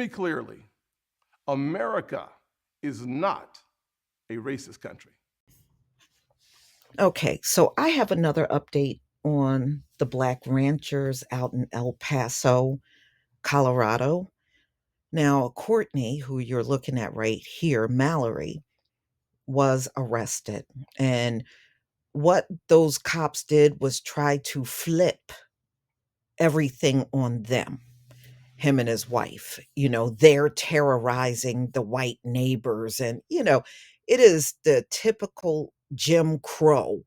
me clearly. America is not a racist country. Okay, so I have another update on the Black ranchers out in El Paso, Colorado. Now, Courtney, who you're looking at right here, Mallory, was arrested. And what those cops did was try to flip everything on them, him and his wife. They're terrorizing the white neighbors. And, it is the typical Jim Crow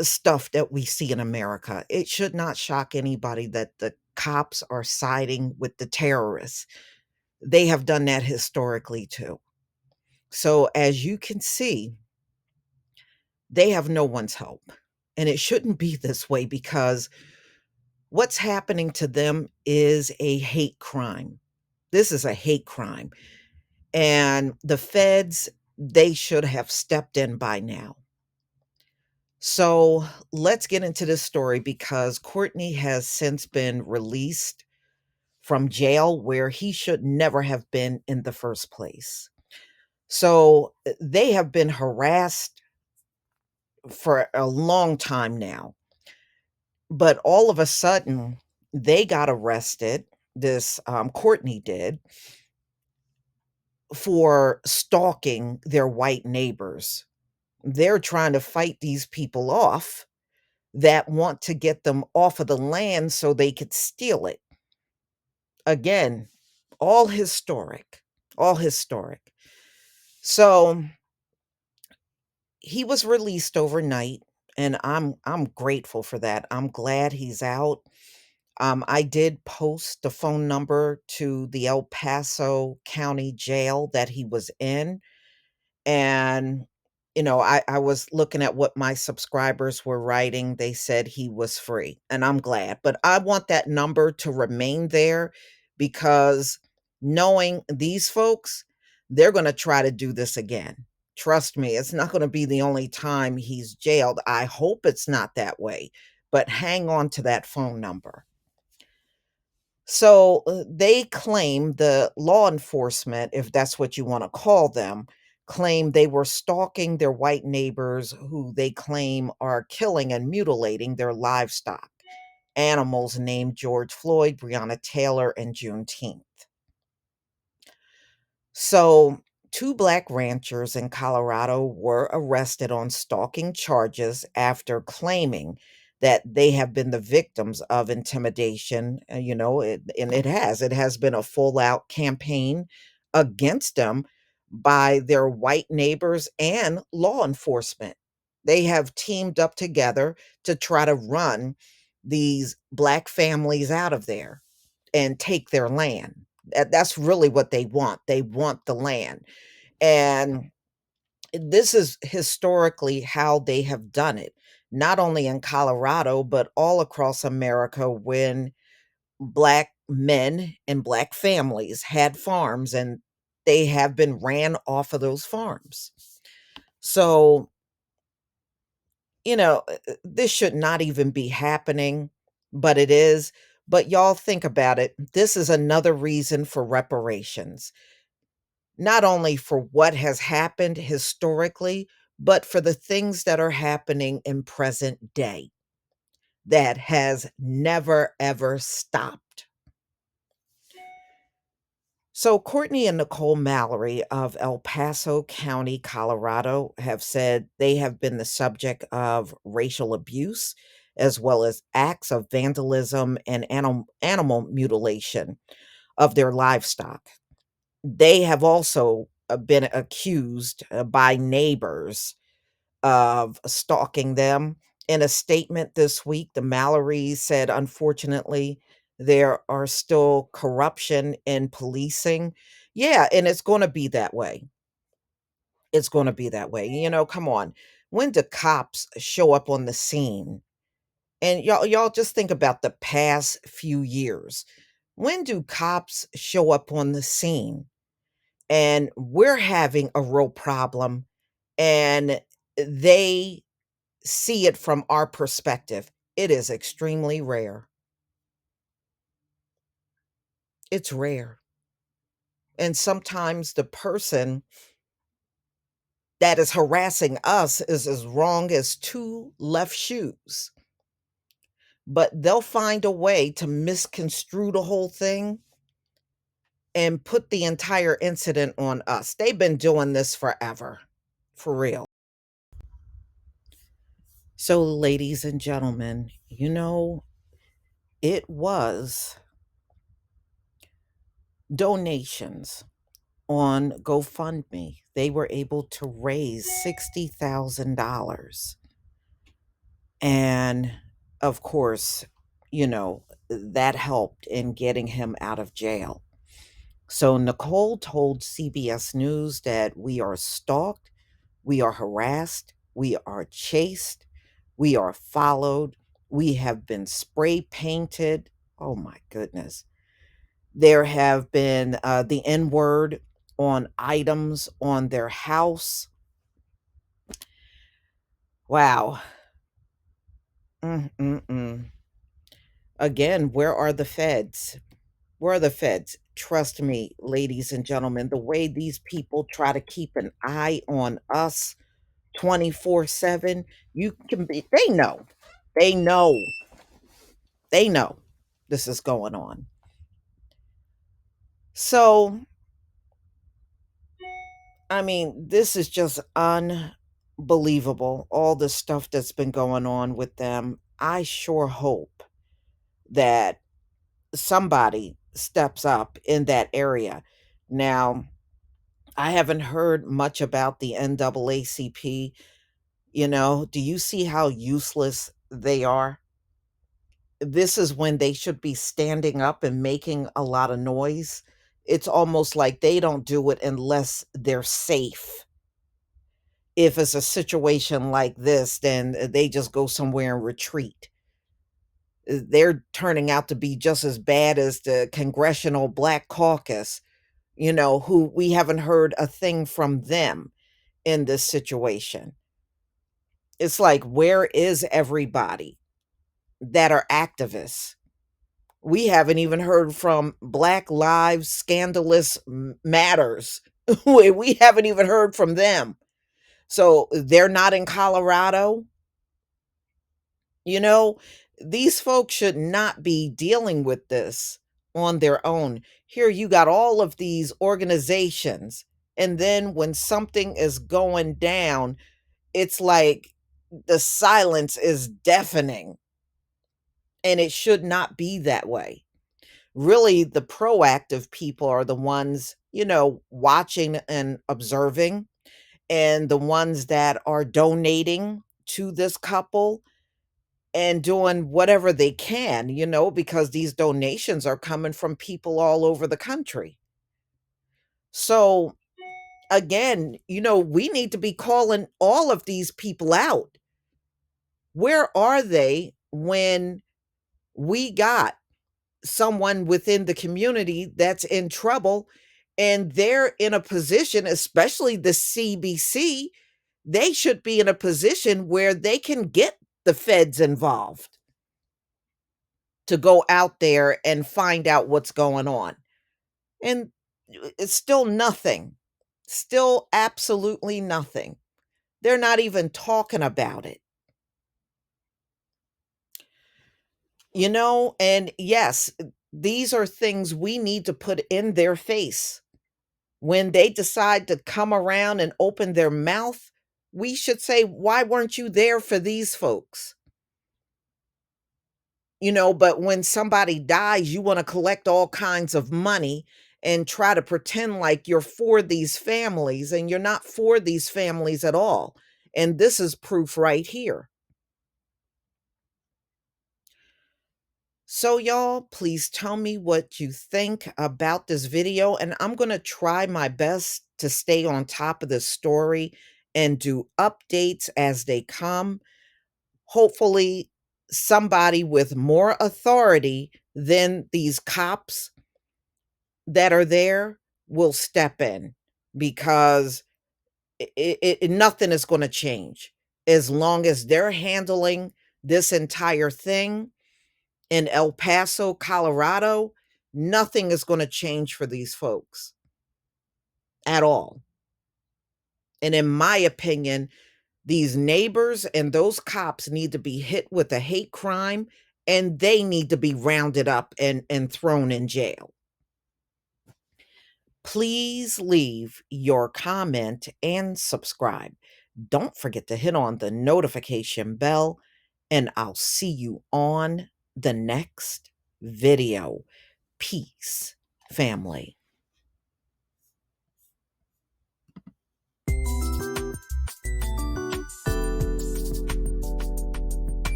stuff that we see in America. It should not shock anybody that the cops are siding with the terrorists. They have done that historically too. So, as you can see, they have no one's help. And it shouldn't be this way because what's happening to them is a hate crime. This is a hate crime. And the feds, they should have stepped in by now. So let's get into this story because Courtney has since been released from jail where he should never have been in the first place. So they have been harassed for a long time now. But all of a sudden, they got arrested. This Courtney did for stalking their white neighbors. They're trying to fight these people off that want to get them off of the land so they could steal it. Again, all historic, all historic. So he was released overnight, and I'm grateful for that. I'm glad he's out. I did post the phone number to the El Paso County Jail that he was in. And, I was looking at what my subscribers were writing. They said he was free, and I'm glad. But I want that number to remain there because knowing these folks, they're going to try to do this again. Trust me, it's not going to be the only time he's jailed. I hope it's not that way, but hang on to that phone number. So they claim the law enforcement, if that's what you want to call them, claim they were stalking their white neighbors who they claim are killing and mutilating their livestock, animals named George Floyd, Breonna Taylor, and Juneteenth. So, two black ranchers in Colorado were arrested on stalking charges after claiming that they have been the victims of intimidation. And it has been a full out campaign against them by their white neighbors and law enforcement. They have teamed up together to try to run these black families out of there and take their land. That's really what they want. They want the land. And this is historically how they have done it, not only in Colorado, but all across America when black men and black families had farms and they have been ran off of those farms. So, this should not even be happening, but it is. But y'all think about it. This is another reason for reparations, not only for what has happened historically, but for the things that are happening in present day that has never, ever stopped. So, Courtney and Nicole Mallory of El Paso County, Colorado, have said they have been the subject of racial abuse, as well as acts of vandalism and animal mutilation of their livestock. They have also been accused by neighbors of stalking them. In a statement this week, the Mallory said, unfortunately, there are still corruption in policing. Yeah, and it's going to be that way. It's going to be that way. Come on. When do cops show up on the scene? And y'all just think about the past few years. When do cops show up on the scene? And we're having a real problem, and they see it from our perspective. It is extremely rare. It's rare. And sometimes the person that is harassing us is as wrong as two left shoes. But they'll find a way to misconstrue the whole thing and put the entire incident on us. They've been doing this forever, for real. So, ladies and gentlemen, it was donations on GoFundMe. They were able to raise $60,000. And of course, that helped in getting him out of jail. So Nicole told CBS News that we are stalked, we are harassed, we are chased, we are followed, we have been spray painted. Oh my goodness. There have been the N word on items on their house. Wow. Mm-mm-mm. Again, where are the feds? Where are the feds? Trust me, ladies and gentlemen, the way these people try to keep an eye on us 24/7, they know. They know. They know this is going on. So, I mean, this is just unbelievable. All the stuff that's been going on with them. I sure hope that somebody steps up in that area. Now, I haven't heard much about the NAACP. Do you see how useless they are? This is when they should be standing up and making a lot of noise. It's almost like they don't do it unless they're safe. If it's a situation like this, then they just go somewhere and retreat. They're turning out to be just as bad as the Congressional Black Caucus, who we haven't heard a thing from them in this situation. It's like, where is everybody that are activists? We haven't even heard from Black Lives Scandalous Matters. We haven't even heard from them. So they're not in Colorado. You know, these folks should not be dealing with this on their own. Here you got all of these organizations, and then when something is going down, it's like the silence is deafening, and it should not be that way. Really, the proactive people are the ones, watching and observing, and the ones that are donating to this couple and doing whatever they can, because these donations are coming from people all over the country. So, again, we need to be calling all of these people out. Where are they when we got someone within the community that's in trouble and they're in a position, especially the CBC, they should be in a position where they can get the feds involved to go out there and find out what's going on. And it's still nothing. Still absolutely nothing. They're not even talking about it. And yes, these are things we need to put in their face. When they decide to come around and open their mouth, we should say, why weren't you there for these folks? But when somebody dies, you want to collect all kinds of money and try to pretend like you're for these families, and you're not for these families at all. And this is proof right here. So, y'all, please tell me what you think about this video. And I'm going to try my best to stay on top of this story and do updates as they come. Hopefully, somebody with more authority than these cops that are there will step in, because nothing is going to change as long as they're handling this entire thing in El Paso, Colorado. Nothing is going to change for these folks. at all. And in my opinion, these neighbors and those cops need to be hit with a hate crime, and they need to be rounded up and thrown in jail. Please leave your comment and subscribe. Don't forget to hit on the notification bell, and I'll see you on the next video. Peace, family.